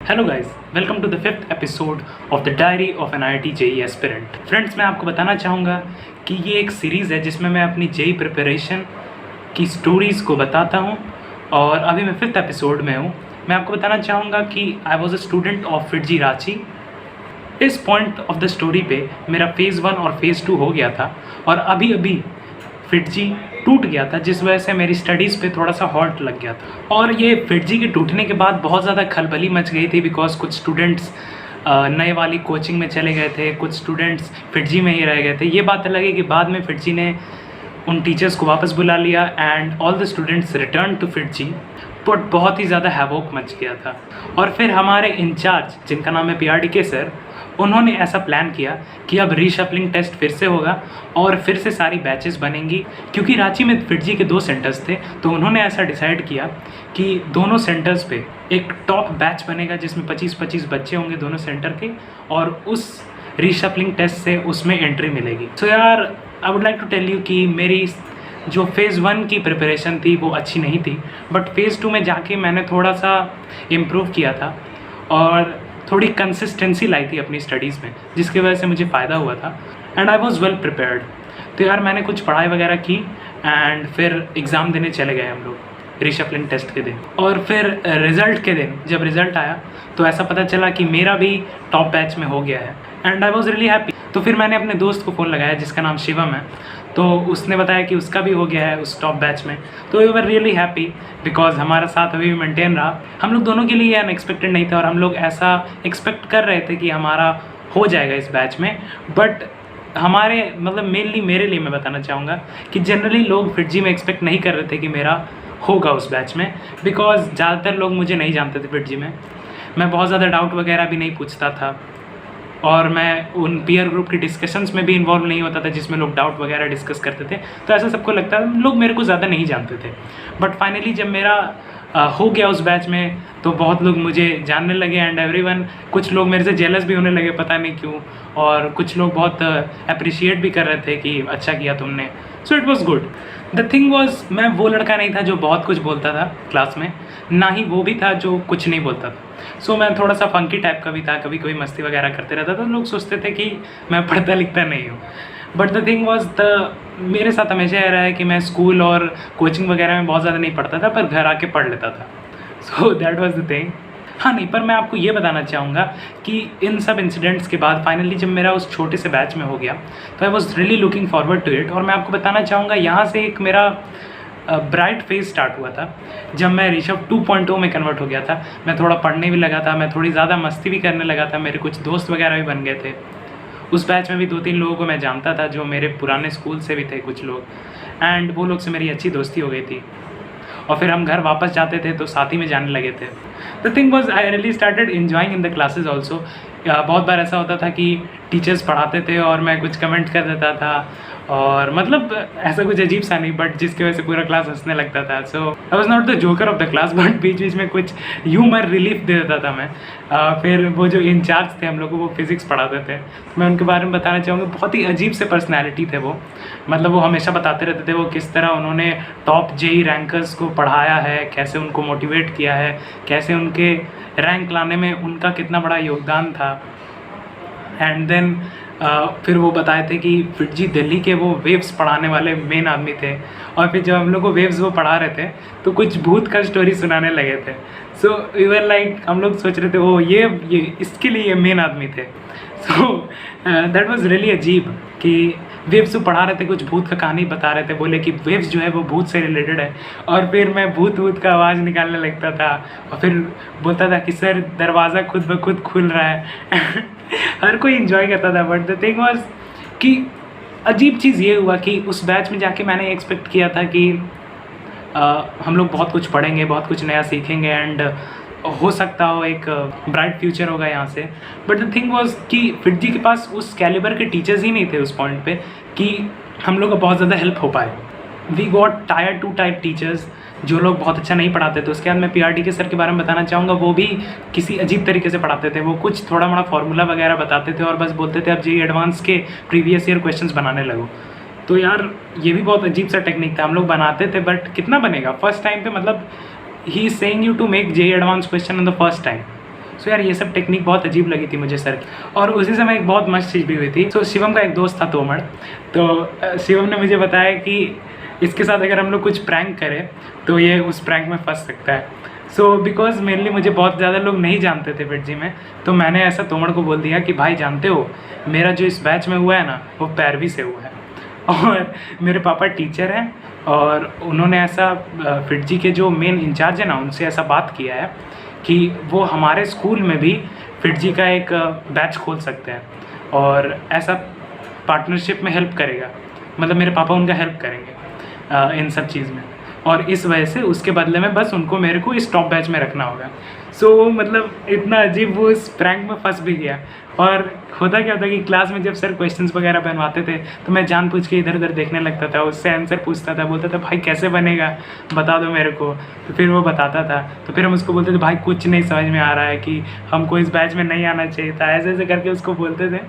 Hello guys, welcome to the fifth episode of the diary of an IIT JEE aspirant. Friends, मैं आपको बताना चाहूँगा कि ये एक सीरीज़ है जिसमें मैं अपनी JEE प्रिपरेशन की स्टोरीज़ को बताता हूँ और अभी मैं फिफ्थ एपिसोड में हूँ। मैं आपको बताना चाहूँगा कि I was a student of FIITJEE Ranchi. इस पॉइंट ऑफ द स्टोरी पे मेरा फेज़ 1 और फेज़ 2 हो गया था और अभी FIITJEE टूट गया था, जिस वजह से मेरी स्टडीज़ पे थोड़ा सा हॉल्ट लग गया था। और ये FIITJEE के टूटने के बाद बहुत ज़्यादा खलबली मच गई थी, बिकॉज कुछ स्टूडेंट्स नए वाली कोचिंग में चले गए थे, कुछ स्टूडेंट्स FIITJEE में ही रह गए थे। ये बात अलग है कि बाद में FIITJEE ने उन टीचर्स को वापस बुला लिया and all the students return to FIITJEE, but बहुत ही ज़्यादा हैवोक मच गया था। और फिर हमारे इंचार्ज, जिनका नाम है PRDK सर, उन्होंने ऐसा प्लान किया कि अब रीशफलिंग टेस्ट फिर से होगा और फिर से सारी बैचेस बनेंगी। क्योंकि रांची में FIITJEE के 2 सेंटर्स थे, तो उन्होंने ऐसा डिसाइड किया कि दोनों सेंटर्स पे एक टॉप बैच बनेगा जिसमें 25-25 बच्चे होंगे दोनों सेंटर के, और उस रीशफलिंग टेस्ट से उसमें एंट्री मिलेगी। सो यार, I would like to tell you कि मेरी जो फेज़ 1 की प्रिपरेशन थी वो अच्छी नहीं थी, बट फेज़ 2 में जाके मैंने थोड़ा सा इम्प्रूव किया था और थोड़ी कंसिस्टेंसी लाई थी अपनी स्टडीज़ में, जिसकी वजह से मुझे फ़ायदा हुआ था and I was well prepared. तो यार, मैंने कुछ पढ़ाई वगैरह की एंड फिर एग्ज़ाम देने चले गए हम लोग रीशफलिंग टेस्ट के दिन। और फिर रिज़ल्ट के दिन जब रिज़ल्ट आया तो ऐसा पता चला कि मेरा भी टॉप बैच में हो गया है and I was really happy. तो फिर मैंने अपने दोस्त को फ़ोन लगाया जिसका नाम शिवम है, तो उसने बताया कि उसका भी हो गया है उस टॉप बैच में। तो we were really happy because हमारा साथ अभी भी मेंटेन रहा। हम लोग दोनों के लिए अनएक्सपेक्टेड नहीं था और हम लोग ऐसा एक्सपेक्ट कर रहे थे कि हमारा हो जाएगा इस बैच में, बट हमारे मतलब मेनली मेरे लिए मैं बताना चाहूँगा कि जनरली लोग FIITJEE में एक्सपेक्ट नहीं कर रहे थे कि मेरा होगा उस बैच में, बिकॉज ज़्यादातर लोग मुझे नहीं जानते थे FIITJEE में। मैं बहुत ज़्यादा डाउट वगैरह भी नहीं पूछता था और मैं उन पीयर ग्रुप की डिस्कशंस में भी इन्वॉल्व नहीं होता था जिसमें लोग डाउट वगैरह डिस्कस करते थे। तो ऐसा सबको लगता था, लोग मेरे को ज़्यादा नहीं जानते थे। बट फाइनली जब मेरा हो गया उस बैच में तो बहुत लोग मुझे जानने लगे एंड एवरीवन, कुछ लोग मेरे से जेलस भी होने लगे, पता नहीं क्यों, और कुछ लोग बहुत अप्रिशिएट भी कर रहे थे कि अच्छा किया तुमने। So it was good. The thing was, मैं वो लड़का नहीं था जो बहुत कुछ बोलता था क्लास में, ना ही वो भी था जो कुछ नहीं बोलता था। सो मैं थोड़ा सा फंकी टाइप का भी था, कभी कभी मस्ती वगैरह करते रहता था। लोग सोचते थे कि मैं पढ़ता लिखता नहीं हूँ, बट द थिंग वॉज मेरे साथ हमेशा यह रहा है कि मैं स्कूल और कोचिंग वगैरह में बहुत ज़्यादा नहीं पढ़ता था, पर घर आके पढ़ लेता था। So that was the thing. हाँ नहीं, पर मैं आपको ये बताना चाहूँगा कि इन सब इंसिडेंट्स के बाद फाइनली जब मेरा उस छोटे से बैच में हो गया तो I was really looking forward to it. और मैं आपको बताना चाहूँगा, यहाँ से एक मेरा ब्राइट फेज स्टार्ट हुआ था जब मैं ऋषभ 2.0 में कन्वर्ट हो गया था। मैं थोड़ा पढ़ने भी लगा था, मैं थोड़ी ज़्यादा मस्ती भी करने लगा था, मेरे कुछ दोस्त वगैरह भी बन गए थे। उस बैच में भी 2-3 लोगों को मैं जानता था जो मेरे पुराने स्कूल से भी थे कुछ लोग, एंड वो लोग से मेरी अच्छी दोस्ती हो गई थी। और फिर हम घर वापस जाते थे तो साथ ही में जाने लगे थे। The thing was, I really started enjoying in the classes also. बहुत बार ऐसा होता था कि टीचर्स पढ़ाते थे और मैं कुछ कमेंट कर देता था, और मतलब ऐसा कुछ अजीब सा नहीं, बट जिसकी वजह से पूरा क्लास हंसने लगता था। So I was not the joker of the class, but बीच बीच में कुछ ह्यूमर रिलीफ दे देता था मैं। फिर वो जो इंचार्ज थे हम लोग को, वो फिज़िक्स पढ़ाते थे, मैं उनके बारे में बताना चाहूँगा। बहुत ही अजीब से पर्सनैलिटी थे वो। मतलब वो हमेशा बताते रहते थे वो किस तरह उन्होंने टॉप JEE रैंकर्स को पढ़ाया है, कैसे उनको मोटिवेट किया है, कैसे उनके रैंक लाने में उनका कितना बड़ा योगदान था। एंड देन फिर वो बताए थे कि FIITJEE दिल्ली के वो वेव्स पढ़ाने वाले मेन आदमी थे। और फिर जब हम लोग को वेव्स वो पढ़ा रहे थे तो कुछ भूत का स्टोरी सुनाने लगे थे। सो वी वर लाइक, हम लोग सोच रहे थे वो ये इसके लिए मेन आदमी थे। सो दैट वाज रियली अजीब कि वेव्स वो पढ़ा रहे थे, कुछ भूत का कहानी बता रहे थे, बोले कि वेव्स जो है वो भूत से रिलेटेड है। और फिर मैं भूत का आवाज़ निकालने लगता था और फिर बोलता था कि सर दरवाज़ा खुद ब खुद खुल रहा है। हर कोई इन्जॉय करता था। बट द थिंग वॉज कि अजीब चीज़ ये हुआ कि उस बैच में जाके मैंने एक्सपेक्ट किया था कि हम लोग बहुत कुछ पढ़ेंगे, बहुत कुछ नया सीखेंगे एंड हो सकता हो एक ब्राइट फ्यूचर होगा यहाँ से। बट द थिंग वॉज कि FIITJEE के पास उस कैलिबर के टीचर्स ही नहीं थे उस पॉइंट पे कि हम लोग का बहुत ज़्यादा हेल्प हो पाए। We got tier 2 type teachers जो लोग बहुत अच्छा नहीं पढ़ाते थे। उसके बाद मैं PRDK सर के बारे में बताना चाहूँगा। वो भी किसी अजीब तरीके से पढ़ाते थे। वो कुछ थोड़ा मोड़ा फार्मूला वगैरह बताते थे और बस बोलते थे अब JEE एडवांस के प्रीवियस ईयर क्वेश्चंस बनाने लगो। तो यार ये भी बहुत अजीब सा टेक्निक था। हम लोग बनाते थे बट कितना बनेगा फर्स्ट टाइम पे। मतलब he is saying you to make JEE advance question in the first time, so यार ये सब टेक्निक बहुत अजीब लगी थी मुझे सर की। और उसी समय एक बहुत मस्त चीज़ भी हुई थी। सो शिवम का एक दोस्त था तोमर, तो शिवम ने मुझे बताया कि इसके साथ अगर हम लोग कुछ प्रैंक करें तो ये उस प्रैंक में फंस सकता है। सो बिकॉज मेनली मुझे बहुत ज़्यादा लोग नहीं जानते थे फिटजी में, तो मैंने ऐसा तोमर को बोल दिया कि भाई जानते हो मेरा जो इस बैच में हुआ है ना वो पैरवी से हुआ है, और मेरे पापा टीचर हैं और उन्होंने ऐसा फिटजी के जो मेन इंचार्ज है ना उनसे ऐसा बात किया है कि वो हमारे स्कूल में भी फिटजी का एक बैच खोल सकते हैं और ऐसा पार्टनरशिप में हेल्प करेगा, मतलब मेरे पापा उनका हेल्प करेंगे इन सब चीज़ में, और इस वजह से उसके बदले में बस उनको मेरे को इस टॉप बैच में रखना होगा। सो मतलब इतना अजीब वो इस प्रैंक में फंस भी गया। और होता क्या था कि क्लास में जब सर क्वेश्चंस वगैरह बनवाते थे तो मैं जानबूझ के इधर उधर देखने लगता था, उससे आंसर पूछता था, बोलता था भाई कैसे बनेगा बता दो मेरे को, तो फिर वो बताता था। तो फिर हम उसको बोलते थे भाई कुछ नहीं समझ में आ रहा है कि हमको इस बैच में नहीं आना चाहिए था, ऐसे ऐसे करके उसको बोलते थे।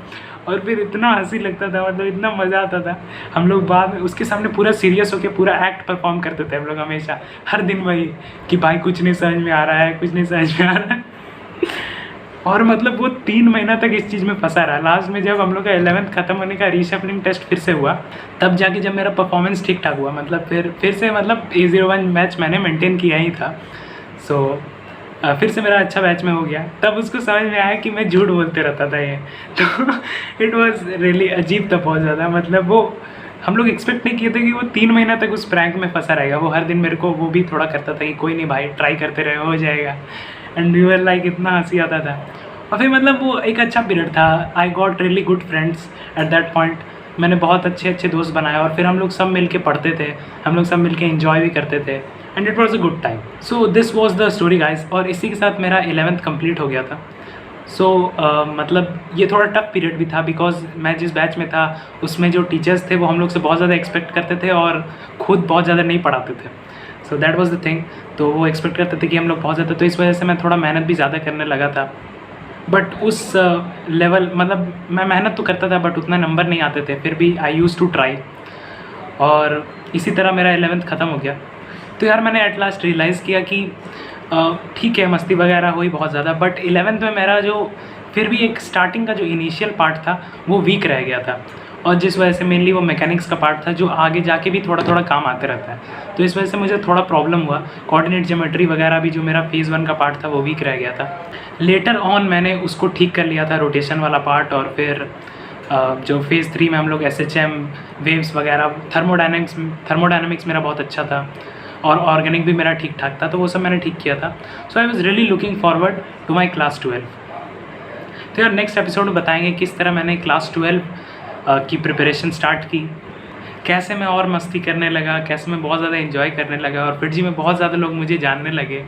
और फिर इतना हंसी लगता था, मतलब इतना मज़ा आता था। हम लोग बाद में उसके सामने पूरा सीरियस होकर पूरा एक्ट परफॉर्म करते थे हम लोग हमेशा, हर दिन वही कि भाई कुछ नहीं समझ में आ रहा है, कुछ नहीं समझ में आ रहा है। और मतलब वो 3 महीना तक इस चीज़ में फंसा रहा। लास्ट में जब हम लोग का 11th ख़त्म होने का रीशफलिंग टेस्ट फिर से हुआ, तब जाके जब मेरा परफॉर्मेंस ठीक ठाक हुआ, मतलब फिर से मतलब A01 मैच मैंने मेंटेन किया ही था। सो फिर से मेरा अच्छा बैच में हो गया। तब उसको समझ में आया कि मैं झूठ बोलते रहता था ये, तो इट वाज रियली अजीब था बहुत ज़्यादा। मतलब वो हम लोग एक्सपेक्ट नहीं किए थे कि वो 3 महीना तक उस प्रैंक में फंसा रहेगा। वो हर दिन मेरे को वो भी थोड़ा करता था कि कोई नहीं भाई ट्राई करते रहे हो जाएगा, एंड वी वर लाइक इतना हंसी आता था। और फिर मतलब वो एक अच्छा पीरियड था। I got really good friends at that point. मैंने बहुत अच्छे अच्छे दोस्त बनाए और फिर हम लोग सब मिल के पढ़ते थे, हम लोग सब मिल के इन्जॉय भी करते थे, and it was a good time. So this was the story guys. और इसी के साथ मेरा 11th कंप्लीट हो गया था। सो मतलब ये थोड़ा टफ पीरियड भी था बिकॉज मैं जिस बैच में था उसमें जो टीचर्स थे वो हम लोग से बहुत ज़्यादा एक्सपेक्ट करते थे और ख़ुद बहुत ज़्यादा नहीं पढ़ाते थे। So that was the thing. तो वो एक्सपेक्ट करते थे कि हम लोग बहुत ज़्यादा, तो इस वजह से मैं थोड़ा मेहनत भी ज़्यादा करने लगा था। बट उस लेवल मतलब मैं मेहनत तो करता था बट उतना नंबर नहीं आते थे, फिर भी आई यूज़ टू ट्राई। और इसी तरह मेरा 11th ख़त्म हो गया। तो यार मैंने एट लास्ट रियलाइज़ किया कि ठीक है मस्ती वगैरह हुई बहुत ज़्यादा, बट 11th में मेरा जो फिर भी एक स्टार्टिंग का जो इनिशियल पार्ट था वो वीक रह गया था, और जिस वजह से मेनली वो मैकेनिक्स का पार्ट था जो आगे जाके भी थोड़ा थोड़ा काम आते रहता है। तो इस वजह से मुझे थोड़ा प्रॉब्लम हुआ। कोऑर्डिनेट ज्योमेट्री वगैरह भी जो मेरा फेज़ 1 का पार्ट था वो वीक रह गया था। लेटर ऑन मैंने उसको ठीक कर लिया था, रोटेशन वाला पार्ट, और फिर जो फेज़ 3 में हम लोग SHM वेव्स वगैरह, थर्मोडायनेमिक्स मेरा बहुत अच्छा था, और ऑर्गेनिक भी मेरा ठीक ठाक था, तो वो सब मैंने ठीक किया था। So I was really looking forward to my class 12। तो यार नेक्स्ट एपिसोड में बताएंगे किस तरह मैंने क्लास 12 की प्रिपरेशन स्टार्ट की, कैसे मैं और मस्ती करने लगा, कैसे मैं बहुत ज़्यादा एंजॉय करने लगा, और फिटजी में बहुत ज़्यादा लोग मुझे जानने लगे।